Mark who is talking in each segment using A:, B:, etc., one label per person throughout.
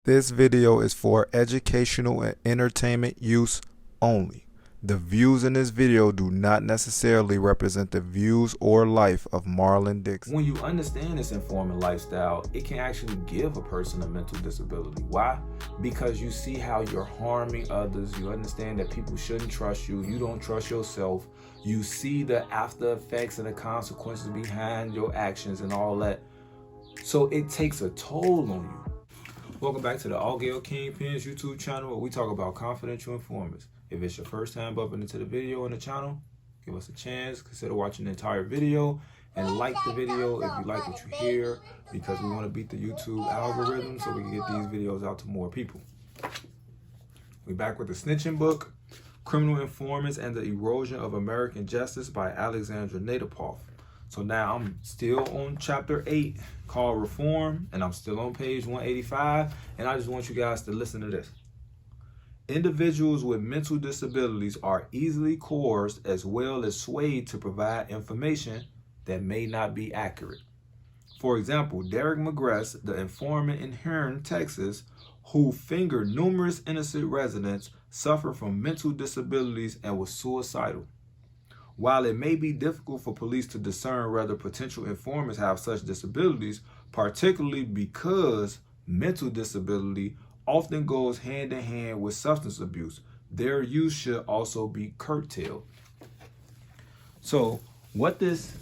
A: This video is for educational and entertainment use only. The views in this video do not necessarily represent the views or life of Marlon Dixon.
B: When you understand this informant lifestyle, it can actually give a person a mental disability. Why? Because you see how you're harming others. You understand that people shouldn't trust you. You don't trust yourself. You see the after effects and the consequences behind your actions and all that. So it takes a toll on you. Welcome back to the Altgeld Kingpins YouTube Channel, where we talk about confidential informants. If it's your first time bumping into the video on the channel, give us a chance. Consider watching the entire video and like the video if you like what you hear, because we want to beat the YouTube algorithm so we can get these videos out to more people. We're back with the snitching book, Criminal Informants and the Erosion of American Justice by Alexandra Nadepoff. So now I'm still on chapter 8 called Reform, and I'm still on page 185, and I just want you guys to listen to this. Individuals with mental disabilities are easily coerced as well as swayed to provide information that may not be accurate. For example, Derek McGrath, the informant in Hearne, Texas, who fingered numerous innocent residents, suffered from mental disabilities and was suicidal. While it may be difficult for police to discern whether potential informants have such disabilities, particularly because mental disability often goes hand in hand with substance abuse, their use should also be curtailed. So what this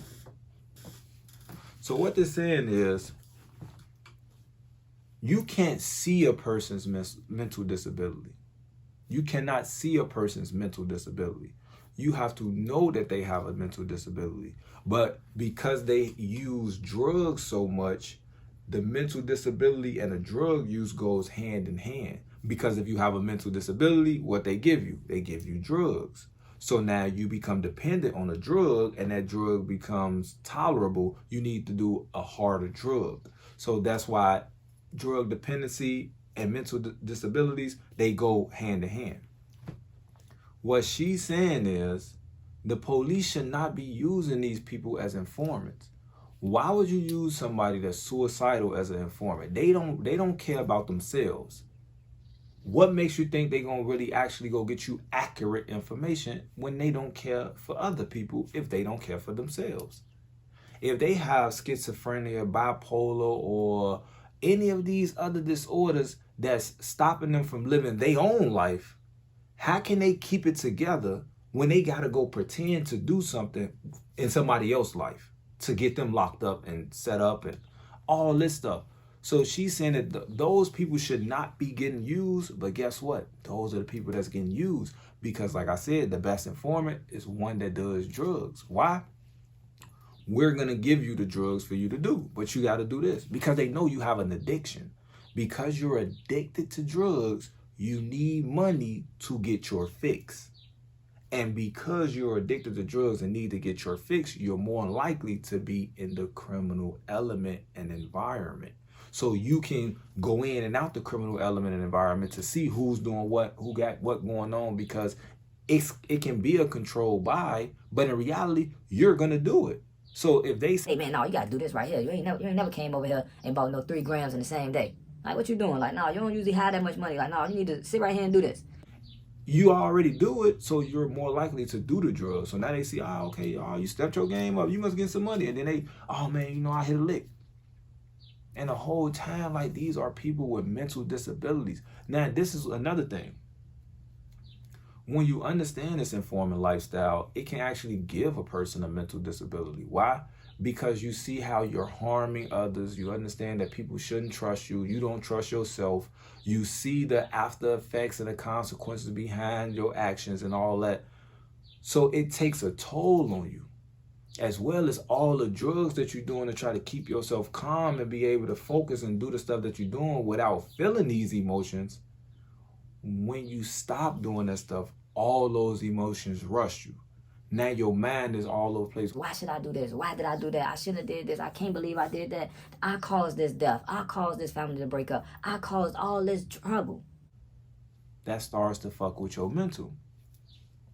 B: saying is, you can't see a person's mental disability. You cannot see a person's mental disability. You have to know that they have a mental disability. But because they use drugs so much, the mental disability and the drug use goes hand in hand. Because if you have a mental disability, what they give you drugs. So now you become dependent on a drug, and that drug becomes tolerable. You need to do a harder drug. So that's why drug dependency and mental disabilities, they go hand in hand. What she's saying is the police should not be using these people as informants. Why would you use somebody that's suicidal as an informant? They don't care about themselves. What makes you think they're going to really actually go get you accurate information when they don't care for other people if they don't care for themselves? If they have schizophrenia, bipolar, or any of these other disorders that's stopping them from living their own life, how can they keep it together when they got to go pretend to do something in somebody else's life to get them locked up and set up and all this stuff? So she's saying that those people should not be getting used, but guess what? Those are the people that's getting used because, like I said, the best informant is one that does drugs. Why? We're going to give you the drugs for you to do, but you got to do this because they know you have an addiction. Because you're addicted to drugs, you need money to get your fix. And because you're addicted to drugs and need to get your fix, you're more likely to be in the criminal element and environment. So you can go in and out the criminal element and environment to see who's doing what, who got what going on, because it can be a controlled buy, but in reality, you're going to do it. So if they say,
C: hey man, no, you got to do this right here. You ain't never came over here and bought no 3 grams in the same day. Like, what you doing? Like, no, you don't usually have that much money. Like, no, you need to sit right here and do this.
B: You already do it, so you're more likely to do the drugs. So now they see, okay, you stepped your game up. You must get some money. And then they, oh man, I hit a lick. And the whole time, like, these are people with mental disabilities. Now, this is another thing. When you understand this informant lifestyle, it can actually give a person a mental disability. Why? Because you see how you're harming others. You understand that people shouldn't trust you. You don't trust yourself. You see the after effects and the consequences behind your actions and all that. So it takes a toll on you, as well as all the drugs that you're doing to try to keep yourself calm and be able to focus and do the stuff that you're doing without feeling these emotions. When you stop doing that stuff, all those emotions rush you. Now your mind is all over the place.
C: Why should I do this? Why did I do that? I should have did this. I can't believe I did that. I caused this death. I caused this family to break up. I caused all this trouble.
B: That starts to fuck with your mental.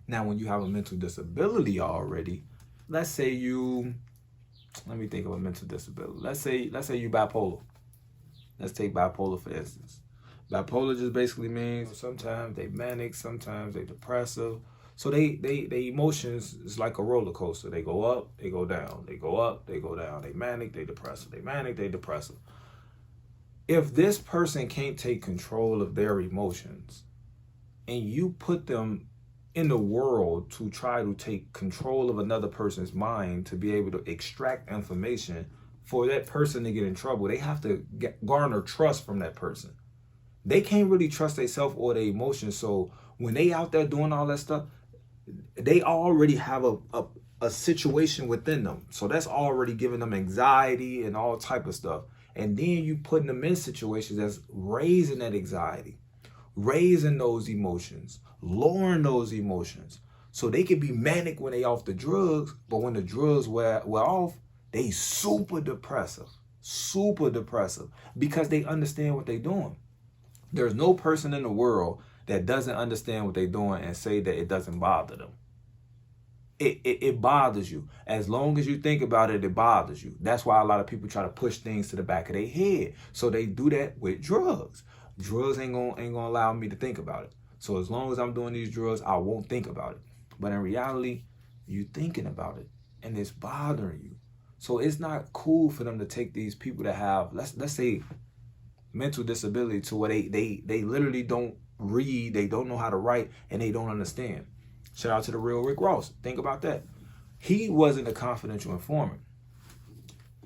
B: Now, when you have a mental disability already, let's say let me think of a mental disability. Let's say you bipolar. Let's take bipolar for instance. Bipolar just basically means sometimes they manic, sometimes they depressive. So they emotions is like a roller coaster. They go up, they go down. They go up, they go down. They manic, they depressive. They manic, they depressive. If this person can't take control of their emotions and you put them in the world to try to take control of another person's mind to be able to extract information for that person to get in trouble, they have to garner trust from that person. They can't really trust themselves or their emotions. So when they out there doing all that stuff, they already have a situation within them. So that's already giving them anxiety and all type of stuff. And then you putting them in situations that's raising that anxiety, raising those emotions, lowering those emotions. So they can be manic when they off the drugs, but when the drugs wear off, they super depressive because they understand what they're doing. There's no person in the world that doesn't understand what they're doing and say that it doesn't bother them. It bothers you. As long as you think about it, it bothers you. That's why a lot of people try to push things to the back of their head. So they do that with drugs. Drugs ain't gonna allow me to think about it. So as long as I'm doing these drugs, I won't think about it. But in reality, you're thinking about it and it's bothering you. So it's not cool for them to take these people that have, let's say, mental disability to where they literally don't read, they don't know how to write, and they don't understand. Shout out to the real Rick Ross. Think about that. He wasn't a confidential informant.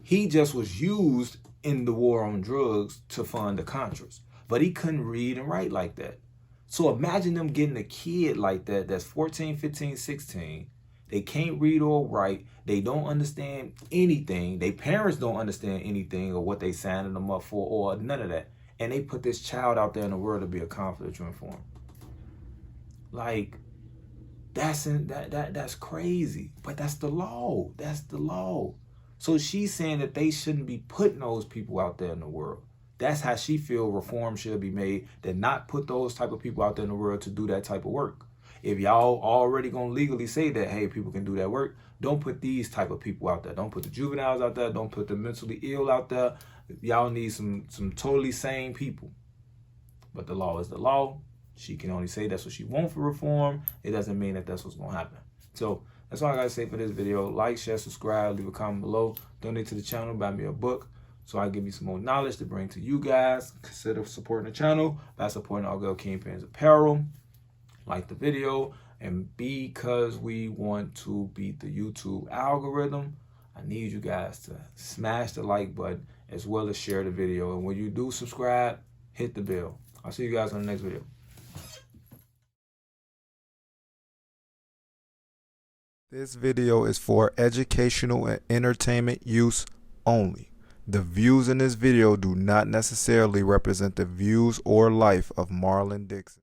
B: He just was used in the war on drugs to fund the Contras. But he couldn't read and write like that. So imagine them getting a kid like that that's 14, 15, 16. They can't read or write. They don't understand anything. Their parents don't understand anything or what they signing them up for or none of that. And they put this child out there in the world to be a confidential informant. Like, that's crazy. But that's the law. That's the law. So she's saying that they shouldn't be putting those people out there in the world. That's how she feel reform should be made, that not put those type of people out there in the world to do that type of work. If y'all already gonna legally say that, hey, people can do that work, don't put these type of people out there. Don't put the juveniles out there. Don't put the mentally ill out there. Y'all need some totally sane people. But the law is the law. She can only say that's what she wants for reform. It doesn't mean that that's what's gonna happen. So that's all I gotta say for this video. Like, share, subscribe, leave a comment below. Donate to the channel, buy me a book, so I give you some more knowledge to bring to you guys. Consider supporting the channel by supporting Altgeld Kingpins Apparel. Like the video, and because we want to beat the YouTube algorithm, I need you guys to smash the like button as well as share the video. And when you do subscribe, hit the bell. I'll see you guys on the next video.
A: This video is for educational and entertainment use only. The views in this video do not necessarily represent the views or life of Marlon Dixon.